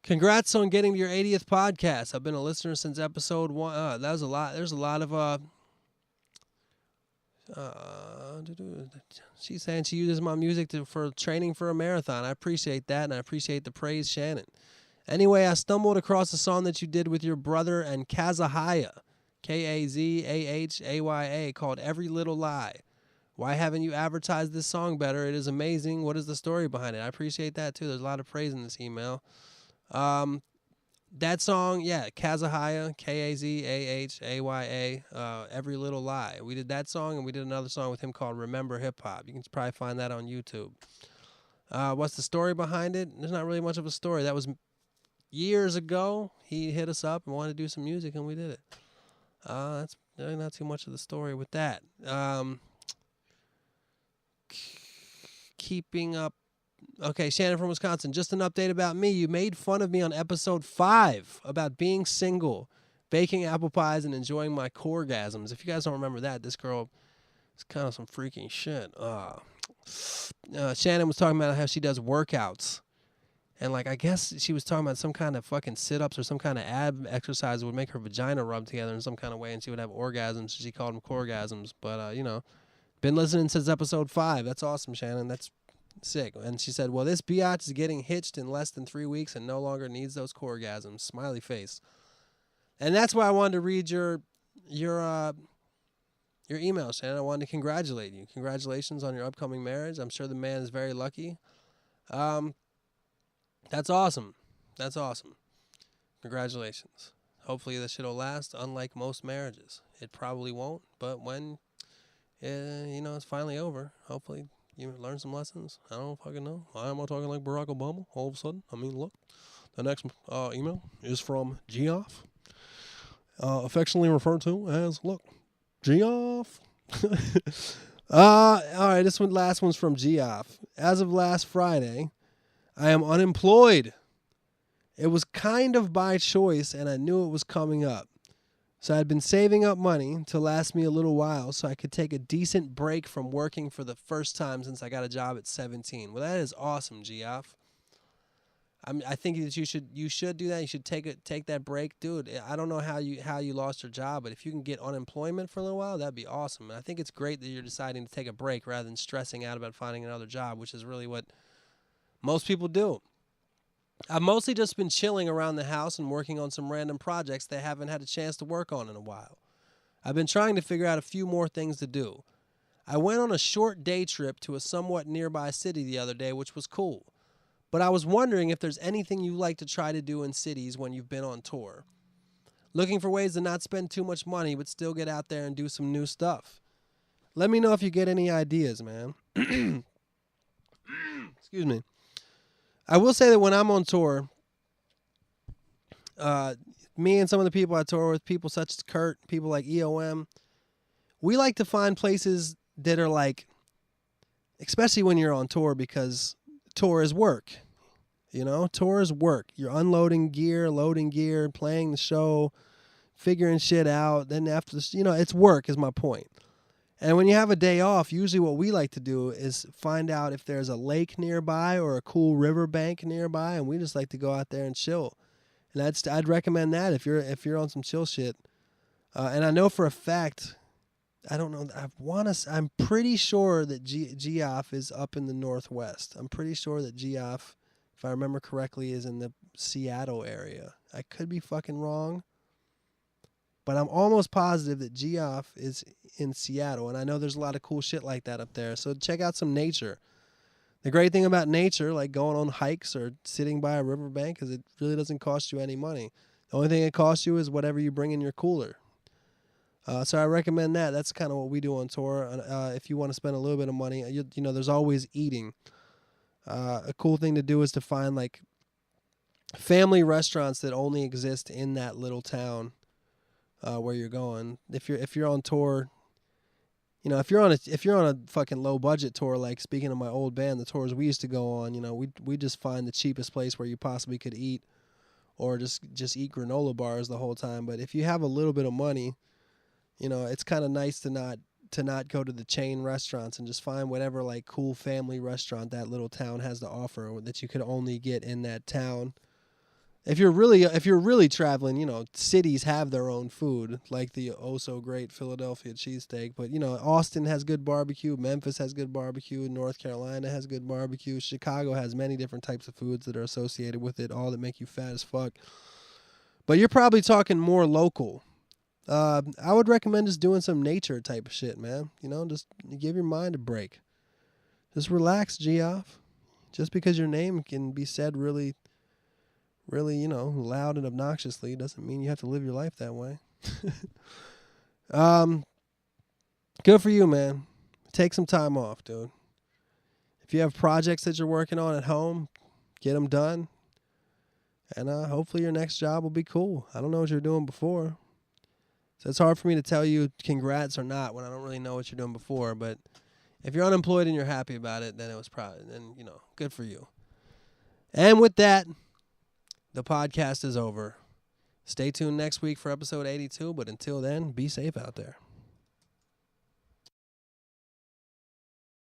Congrats on getting to your 80th podcast. I've been a listener since episode 1. That was a lot. There's a lot of she's saying she uses my music for training for a marathon. I appreciate that, and I appreciate the praise, Shannon. Anyway, I stumbled across a song that you did with your brother and Kazahaya, Kazahaya, called Every Little Lie. Why haven't you advertised this song better? It is amazing. What is the story behind it? I appreciate that, too. There's a lot of praise in this email. That song, yeah, Kazahaya, Kazahaya, Every Little Lie. We did that song, and we did another song with him called Remember Hip Hop. You can probably find that on YouTube. What's the story behind it? There's not really much of a story. That was years ago. He hit us up and wanted to do some music, and we did it. That's really not too much of the story with that. Keeping up. Okay, Shannon from Wisconsin. Just an update about me. You made fun of me on episode 5 about being single, baking apple pies, and enjoying my corgasms. If you guys don't remember that, this girl is kind of some freaking shit. Shannon was talking about how she does workouts. And, like, I guess she was talking about some kind of fucking sit-ups or some kind of ab exercise that would make her vagina rub together in some kind of way, and she would have orgasms. So she called them corgasms. But, been listening since episode 5. That's awesome, Shannon. That's sick. And she said, well, this biatch is getting hitched in less than 3 weeks and no longer needs those corgasms. Smiley face. And that's why I wanted to read your email, Shannon. I wanted to congratulate you. Congratulations on your upcoming marriage. I'm sure the man is very lucky. That's awesome. That's awesome. Congratulations. Hopefully this shit will last, unlike most marriages. It probably won't, but when it's finally over, hopefully you learn some lessons. I don't fucking know. Why am I talking like Barack Obama all of a sudden? I mean, look, the next email is from Geoff, affectionately referred to as, look, Geoff. All right, last one's from Geoff. As of last Friday, I am unemployed. It was kind of by choice, and I knew it was coming up. So I'd been saving up money to last me a little while so I could take a decent break from working for the first time since I got a job at 17. Well, that is awesome, Geoff. I think that you should do that. You should take that break, dude. I don't know how you lost your job, but if you can get unemployment for a little while, that'd be awesome. And I think it's great that you're deciding to take a break rather than stressing out about finding another job, which is really what most people do. I've mostly just been chilling around the house and working on some random projects that I haven't had a chance to work on in a while. I've been trying to figure out a few more things to do. I went on a short day trip to a somewhat nearby city the other day, which was cool. But I was wondering if there's anything you like to try to do in cities when you've been on tour. Looking for ways to not spend too much money but still get out there and do some new stuff. Let me know if you get any ideas, man. Excuse me. I will say that when I'm on tour, me and some of the people I tour with, people such as Kurt, people like EOM, we like to find places that are like, especially when you're on tour, because tour is work. Tour is work. You're unloading gear, loading gear, playing the show, figuring shit out. Then after this, it's work is my point. And when you have a day off, usually what we like to do is find out if there's a lake nearby or a cool riverbank nearby, and we just like to go out there and chill. And I'd recommend that if you're on some chill shit. And I know for a fact, I don't know, I'm pretty sure that Geoff is up in the Northwest. I'm pretty sure that Geoff, if I remember correctly, is in the Seattle area. I could be fucking wrong. But I'm almost positive that Geoff is in Seattle, and I know there's a lot of cool shit like that up there. So check out some nature. The great thing about nature, like going on hikes or sitting by a riverbank, is it really doesn't cost you any money. The only thing it costs you is whatever you bring in your cooler. So I recommend that. That's kind of what we do on tour. If you want to spend a little bit of money, there's always eating. A cool thing to do is to find like family restaurants that only exist in that little town. Where you're going. If you're on tour, if you're on a fucking low budget tour, like speaking of my old band, the tours we used to go on, we just find the cheapest place where you possibly could eat, or just eat granola bars the whole time. But if you have a little bit of money, it's kind of nice to not to not go to the chain restaurants and just find whatever like cool family restaurant that little town has to offer that you could only get in that town. If you're really traveling, cities have their own food, like the oh so great Philadelphia cheesesteak. But Austin has good barbecue, Memphis has good barbecue, North Carolina has good barbecue, Chicago has many different types of foods that are associated with it, all that make you fat as fuck. But you're probably talking more local. I would recommend just doing some nature type of shit, man. Just give your mind a break. Just relax, Geoff. Just because your name can be said really, really, loud and obnoxiously doesn't mean you have to live your life that way. Good for you, man. Take some time off, dude. If you have projects that you're working on at home, get them done. And hopefully your next job will be cool. I don't know what you're doing before. So it's hard for me to tell you congrats or not when I don't really know what you're doing before. But if you're unemployed and you're happy about it, then it was good for you. And with that, the podcast is over. Stay tuned next week for episode 82. But until then, be safe out there.